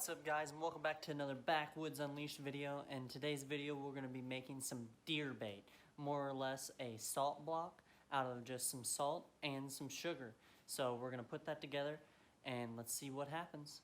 What's up guys, and welcome back to another Backwoods Unleashed video. And today's video we're going to be making some deer bait, more or less a salt block out of just some salt and some sugar. So we're going to put that together and let's see what happens.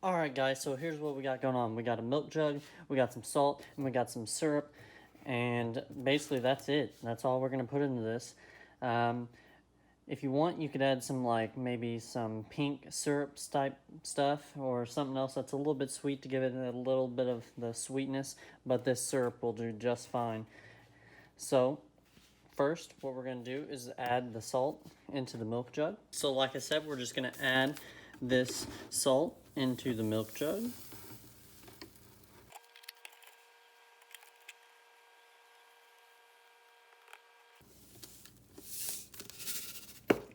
Alright guys, so here's what we got going on. We got a milk jug, we got some salt, and we got some syrup. And basically that's it. That's all we're going to put into this. If you want, you could add some, like, maybe some pink syrup type stuff or something else that's a little bit sweet to give it a little bit of the sweetness, but this syrup will do just fine. So first, what we're going to do is add the salt into the milk jug. So like I said, we're just going to add this salt into the milk jug.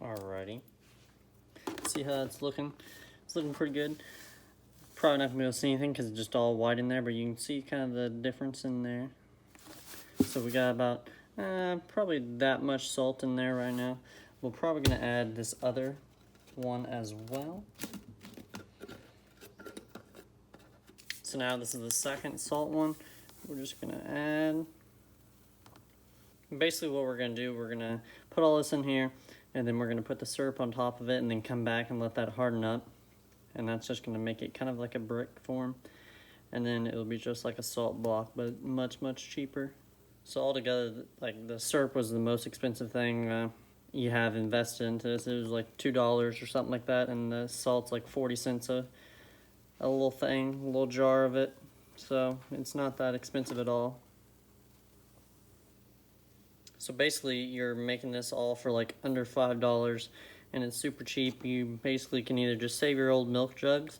Alrighty. See how that's looking? It's looking pretty good. Probably not gonna be able to see anything because it's just all white in there, but you can see kind of the difference in there. So we got about probably that much salt in there right now. We're probably gonna add this other one as well. So now this is the second salt one. We're just gonna add. Basically what we're gonna do, we're gonna put all this in here and then we're gonna put the syrup on top of it and then come back and let that harden up. And that's just gonna make it kind of like a brick form. And then it'll be just like a salt block, but much, much cheaper. So altogether, like, the syrup was the most expensive thing you have invested into this. It was like $2 or something like that, and the salt's like 40 cents a little thing, a little jar of it. So it's not that expensive at all. So basically you're making this all for like under $5 and it's super cheap. You basically can either just save your old milk jugs,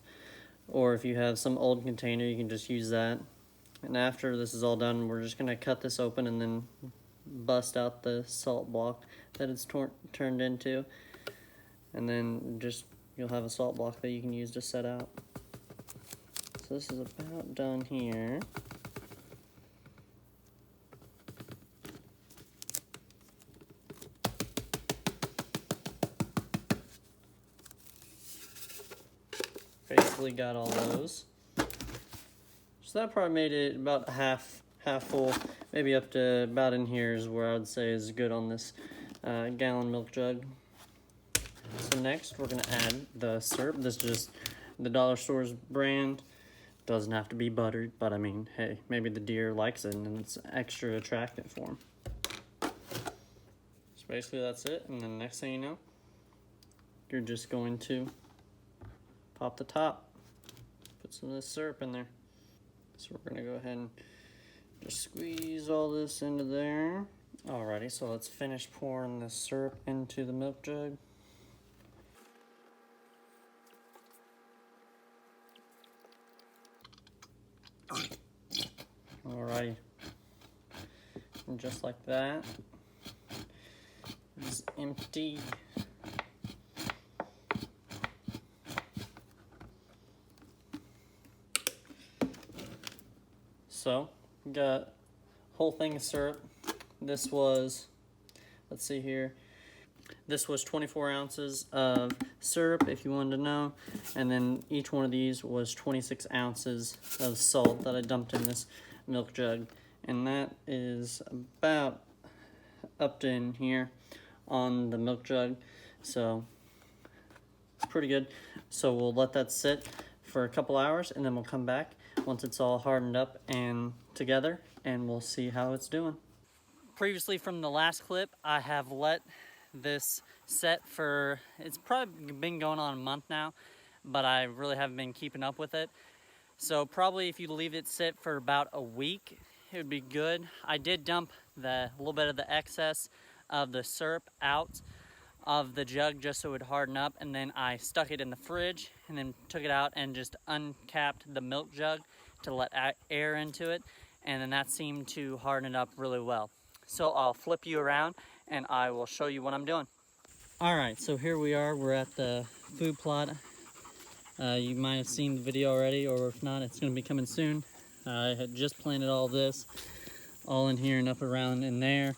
or if you have some old container you can just use that. And after this is all done, we're just gonna cut this open and then bust out the salt block that it's turned into, and then just you'll have a salt block that you can use to set out. So this is about done here. Basically got all those. So that probably made it about half full, maybe up to about in here is where I would say is good on this gallon milk jug. So next we're gonna add the syrup. This is just the dollar store's brand. Doesn't have to be buttered, but I mean, hey, maybe the deer likes it and it's extra attractive for them. So basically that's it, and then next thing you know, you're just going to pop the top, put some of this syrup in there. So we're gonna go ahead and just squeeze all this into there. Alrighty, so let's finish pouring the syrup into the milk jug. Alrighty, and just like that, it's empty. So, we got a whole thing of syrup. This was, let's see here, this was 24 ounces of syrup, if you wanted to know, and then each one of these was 26 ounces of salt that I dumped in this milk jug, and that is about up to in here on the milk jug, so it's pretty good. So we'll let that sit for a couple hours and then we'll come back once it's all hardened up and together, and we'll see how it's doing. Previously from the last clip, I have let this set for, it's probably been going on a month now, but I really haven't been keeping up with it. So probably if you leave it sit for about a week, it would be good. I did dump a little bit of the excess of the syrup out of the jug just so it would harden up, and then I stuck it in the fridge and then took it out and just uncapped the milk jug to let air into it, and then that seemed to harden it up really well. So I'll flip you around and I will show you what I'm doing. All right, so here we are. We're at the food plot. You might have seen the video already, or if not, it's going to be coming soon. I had just planted all this, all in here and up around in there.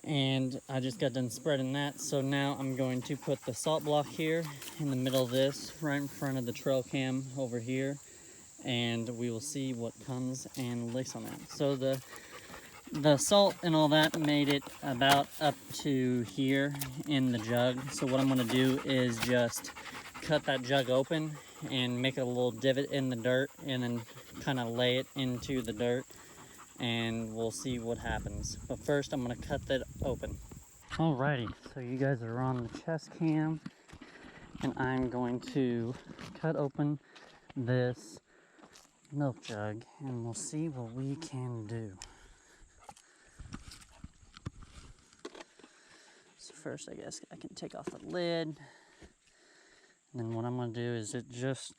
And I just got done spreading that, so now I'm going to put the salt block here in the middle of this, right in front of the trail cam over here, and we will see what comes and licks on that. So the salt and all that made it about up to here in the jug. So what I'm going to do is just cut that jug open and make a little divot in the dirt, and then kind of lay it into the dirt, and we'll see what happens. But first I'm going to cut that open. Alrighty, so you guys are on the chest cam, and I'm going to cut open this milk jug and we'll see what we can do. So first I guess I can take off the lid, and then what I'm going to do is it just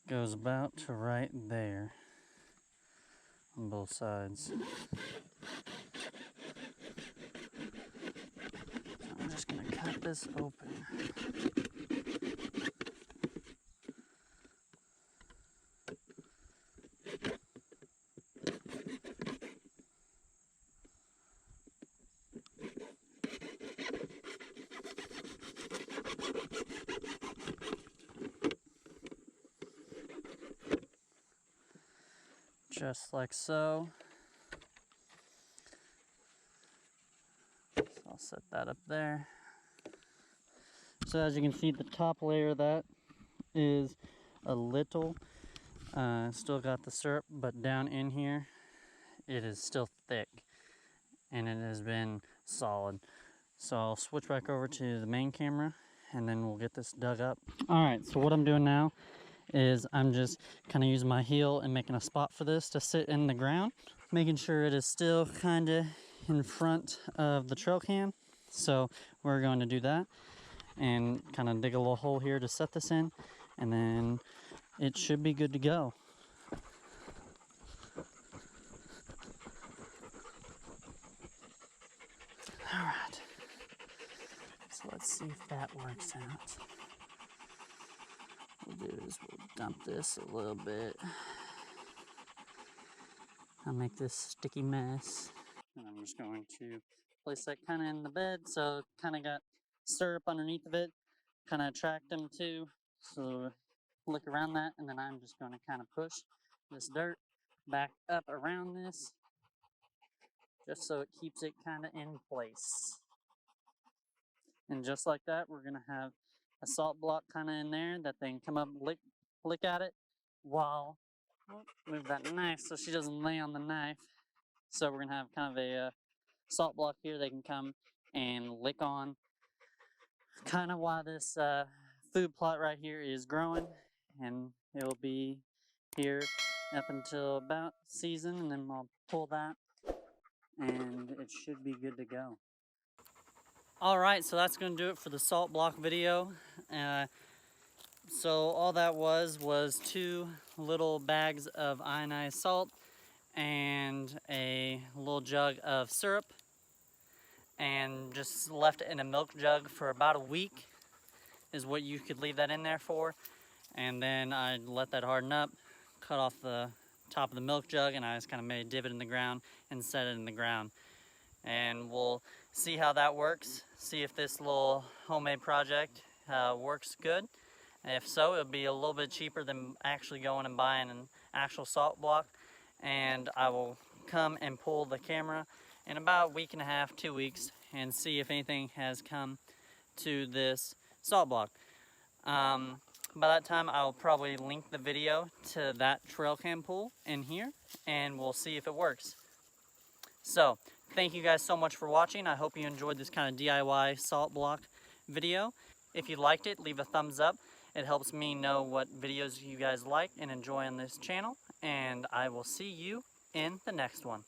goes about to right there on both sides. I'm just going to cut this open. Just like so. So I'll set that up there. So as you can see, the top layer of that is a little, still got the syrup, but down in here, it is still thick and it has been solid. So I'll switch back over to the main camera and then we'll get this dug up. All right, so what I'm doing now is I'm just kind of using my heel and making a spot for this to sit in the ground, making sure it is still kind of in front of the trail cam. So we're going to do that and kind of dig a little hole here to set this in, and then it should be good to go. All right, so let's see if that works out. What we'll do is we'll dump this a little bit. I'll make this sticky mess. And I'm just going to place that kind of in the bed, so it kind of got syrup underneath of it, kind of attract them too. So look around that, and then I'm just going to kind of push this dirt back up around this, just so it keeps it kind of in place. And just like that, we're going to have a salt block kind of in there that they can come up and lick at it while, move that knife so she doesn't lay on the knife. So we're going to have kind of a salt block here they can come and lick on, kind of while this food plot right here is growing, and it will be here up until about season, and then I'll pull that and it should be good to go. Alright, so that's going to do it for the salt block video. So all that was 2 little bags of ionized salt and a little jug of syrup, and just left it in a milk jug for about a week is what you could leave that in there for. And then I let that harden up, cut off the top of the milk jug, and I just kind of made a divot in the ground and set it in the ground. And we'll see how that works, see if this little homemade project works good. And if so, it'll be a little bit cheaper than actually going and buying an actual salt block. And I will come and pull the camera in about a week and a half, 2 weeks, and see if anything has come to this salt block. By that time, I'll probably link the video to that trail cam pool in here, and we'll see if it works. So, thank you guys so much for watching. I hope you enjoyed this kind of DIY salt block video. If you liked it, leave a thumbs up. It helps me know what videos you guys like and enjoy on this channel, and I will see you in the next one.